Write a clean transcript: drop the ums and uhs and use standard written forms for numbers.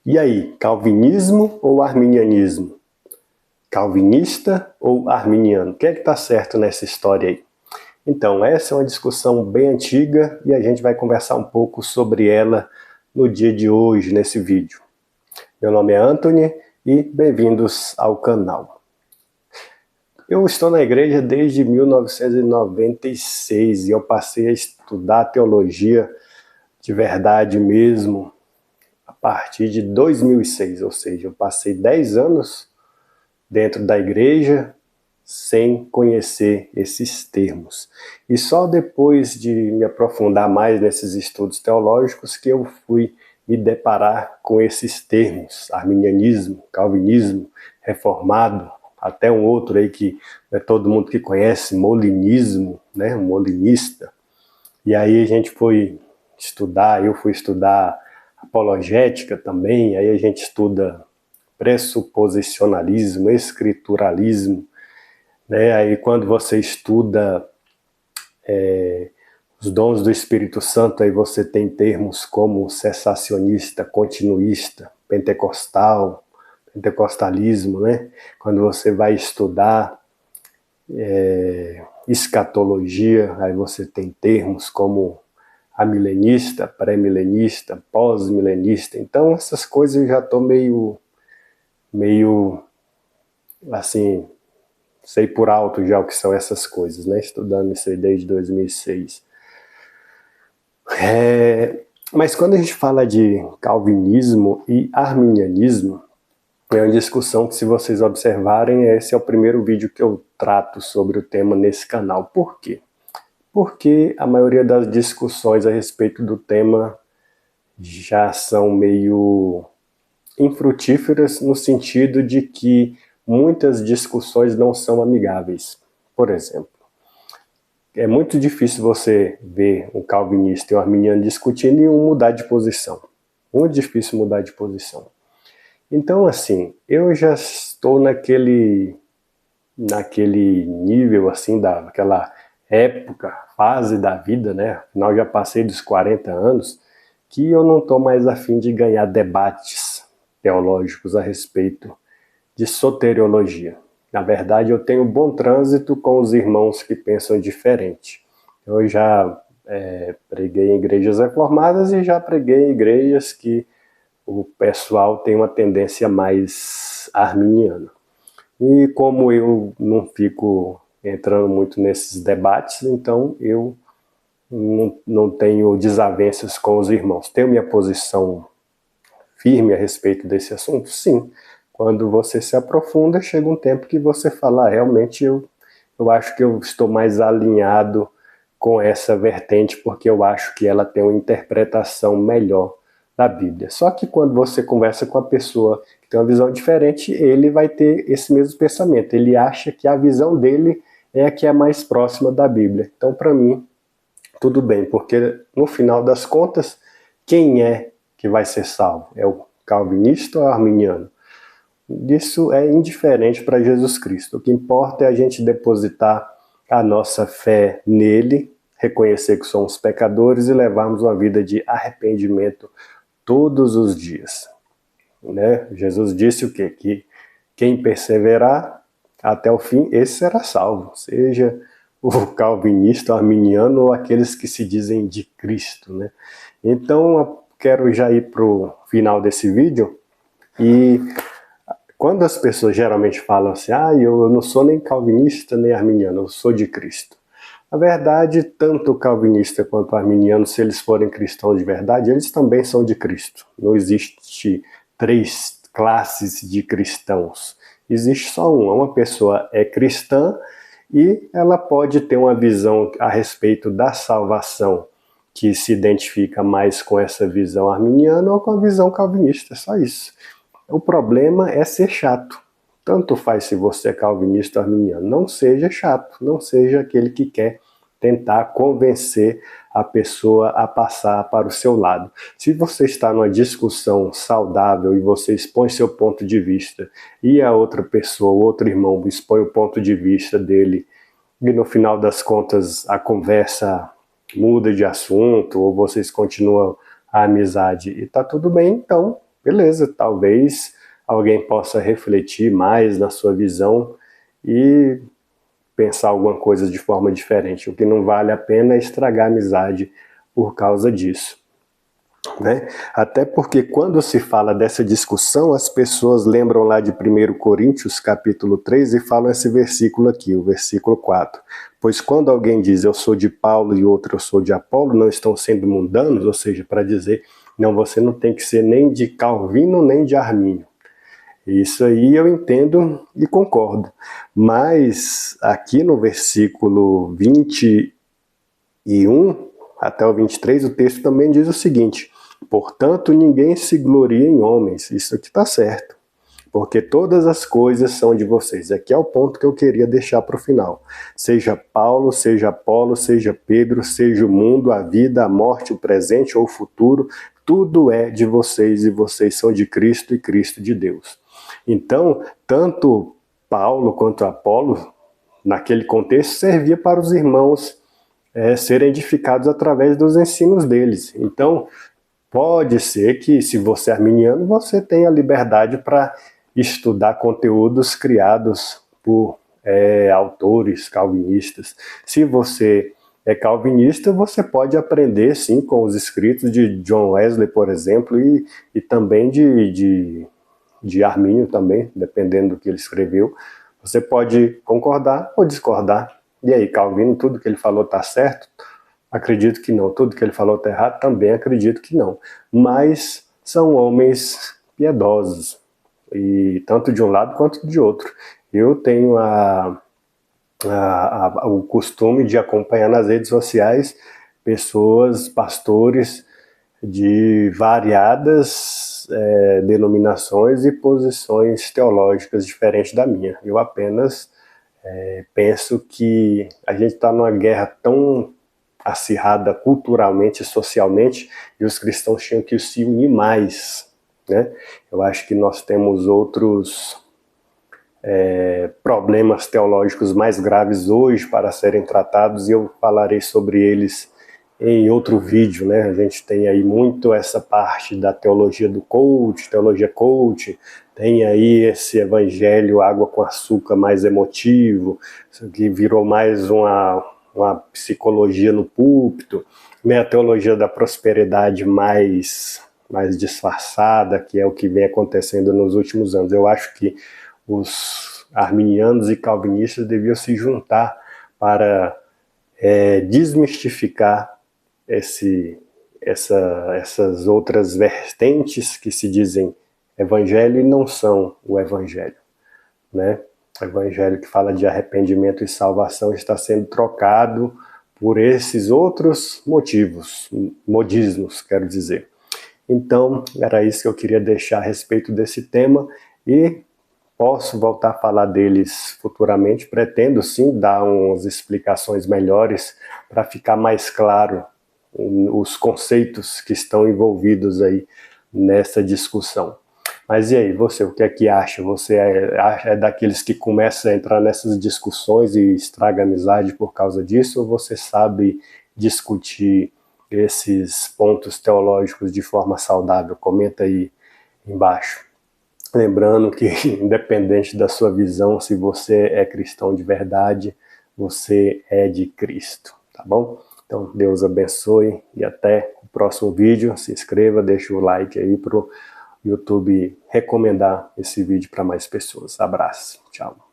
E aí, calvinismo ou arminianismo? Calvinista ou arminiano? O que é que está certo nessa história aí? Então, essa é uma discussão bem antiga e a gente vai conversar um pouco sobre ela no dia de hoje, nesse vídeo. Meu nome é Anthony e bem-vindos ao canal. Eu estou na igreja desde 1996 e eu passei a estudar teologia de verdade mesmo a partir de 2006, ou seja, eu passei 10 anos dentro da igreja sem conhecer esses termos. E só depois de me aprofundar mais nesses estudos teológicos que eu fui me deparar com esses termos: arminianismo, calvinismo, reformado, até um outro aí que não é todo mundo que conhece, molinismo, né, um molinista. E aí a gente foi estudar, eu fui estudar apologética também, aí a gente estuda pressuposicionalismo, escrituralismo, né? Aí quando você estuda os dons do Espírito Santo, aí você tem termos como cessacionista, continuista, pentecostal, pentecostalismo, né? Quando você vai estudar escatologia, aí você tem termos como amilenista, pré-milenista, pós-milenista. Então essas coisas eu já estou meio assim, sei por alto já o que são essas coisas, né? Estudando isso aí desde 2006. Mas quando a gente fala de calvinismo e arminianismo, é uma discussão que, se vocês observarem, esse é o primeiro vídeo que eu trato sobre o tema nesse canal. Por quê? Porque a maioria das discussões a respeito do tema já são meio infrutíferas, no sentido de que muitas discussões não são amigáveis. Por exemplo, é muito difícil você ver um calvinista e um arminiano discutindo e um mudar de posição. Muito difícil mudar de posição. Então, assim, eu já estou naquele nível, assim, daquela época, fase da vida, né? Afinal, já passei dos 40 anos, que eu não estou mais a fim de ganhar debates teológicos a respeito de soteriologia. Na verdade, eu tenho bom trânsito com os irmãos que pensam diferente. Eu já preguei em igrejas reformadas e já preguei em igrejas que o pessoal tem uma tendência mais arminiana. E como eu não fico entrando muito nesses debates, então eu não tenho desavenças com os irmãos. Tenho minha posição firme a respeito desse assunto? Sim. Quando você se aprofunda, chega um tempo que você fala, realmente eu acho que eu estou mais alinhado com essa vertente, porque eu acho que ela tem uma interpretação melhor da Bíblia. Só que quando você conversa com a pessoa que tem uma visão diferente, ele vai ter esse mesmo pensamento. Ele acha que a visão dele é a que é mais próxima da Bíblia. Então, para mim, tudo bem, porque no final das contas, quem é que vai ser salvo? É o calvinista ou o arminiano? Isso é indiferente para Jesus Cristo. O que importa é a gente depositar a nossa fé nele, reconhecer que somos pecadores e levarmos uma vida de arrependimento todos os dias. Né? Jesus disse o quê? Que quem perseverar até o fim, esse será salvo. Seja o calvinista, o arminiano ou aqueles que se dizem de Cristo. Né? Então, eu quero já ir para o final desse vídeo e quando as pessoas geralmente falam assim, eu não sou nem calvinista nem arminiano, eu sou de Cristo. Na verdade, tanto o calvinista quanto o arminiano, se eles forem cristãos de verdade, eles também são de Cristo. Não existe 3 classes de cristãos. Existe só uma pessoa é cristã e ela pode ter uma visão a respeito da salvação que se identifica mais com essa visão arminiana ou com a visão calvinista, só isso. O problema é ser chato. Tanto faz se você é calvinista ou arminiano. Não seja chato, não seja aquele que quer tentar convencer a pessoa a passar para o seu lado. Se você está numa discussão saudável e você expõe seu ponto de vista e a outra pessoa, o outro irmão, expõe o ponto de vista dele e no final das contas a conversa muda de assunto ou vocês continuam a amizade e está tudo bem, então beleza, talvez alguém possa refletir mais na sua visão e pensar alguma coisa de forma diferente. O que não vale a pena é estragar a amizade por causa disso, né? Até porque quando se fala dessa discussão, as pessoas lembram lá de 1 Coríntios capítulo 3 e falam esse versículo aqui, o versículo 4. Pois quando alguém diz eu sou de Paulo e outro eu sou de Apolo, não estão sendo mundanos, ou seja, para dizer, não, você não tem que ser nem de Calvino nem de Armínio. Isso aí eu entendo e concordo. Mas aqui no versículo 21 até o 23, o texto também diz o seguinte: portanto, ninguém se glorie em homens. Isso aqui está certo. Porque todas as coisas são de vocês. Aqui é o ponto que eu queria deixar para o final. Seja Paulo, seja Apolo, seja Pedro, seja o mundo, a vida, a morte, o presente ou o futuro, tudo é de vocês e vocês são de Cristo e Cristo de Deus. Então, tanto Paulo quanto Apolo, naquele contexto, servia para os irmãos serem edificados através dos ensinos deles. Então, pode ser que, se você é arminiano, você tenha liberdade para estudar conteúdos criados por autores calvinistas. Se você é calvinista, você pode aprender, sim, com os escritos de John Wesley, por exemplo, e também de Armínio também, dependendo do que ele escreveu. Você pode concordar ou discordar. E aí, Calvino, tudo que ele falou está certo? Acredito que não. Tudo que ele falou está errado? Também acredito que não. Mas são homens piedosos, e tanto de um lado quanto de outro. Eu tenho o costume de acompanhar nas redes sociais pessoas, pastores de variadas denominações e posições teológicas diferentes da minha. Eu apenas penso que a gente está numa guerra tão acirrada culturalmente e socialmente, e os cristãos tinham que se unir mais, né? Eu acho que nós temos outros problemas teológicos mais graves hoje para serem tratados, e eu falarei sobre eles em outro vídeo, né? A gente tem aí muito essa parte da teologia do coach, teologia coach, tem aí esse evangelho água com açúcar mais emotivo, que virou mais uma psicologia no púlpito, né? A teologia da prosperidade mais disfarçada, que é o que vem acontecendo nos últimos anos. Eu acho que os arminianos e calvinistas deviam se juntar para desmistificar essas outras vertentes que se dizem evangelho e não são o evangelho, né? O evangelho que fala de arrependimento e salvação está sendo trocado por esses outros motivos, modismos, quero dizer. Então, era isso que eu queria deixar a respeito desse tema, e posso voltar a falar deles futuramente. Pretendo sim dar umas explicações melhores para ficar mais claro os conceitos que estão envolvidos aí nessa discussão. Mas e aí, você, o que é que acha? Você é daqueles que começam a entrar nessas discussões e estraga a amizade por causa disso, ou você sabe discutir esses pontos teológicos de forma saudável? Comenta aí embaixo. Lembrando que, independente da sua visão, se você é cristão de verdade, você é de Cristo, tá bom? Então, Deus abençoe e até o próximo vídeo. Se inscreva, deixa o like aí para o YouTube recomendar esse vídeo para mais pessoas. Abraço, tchau.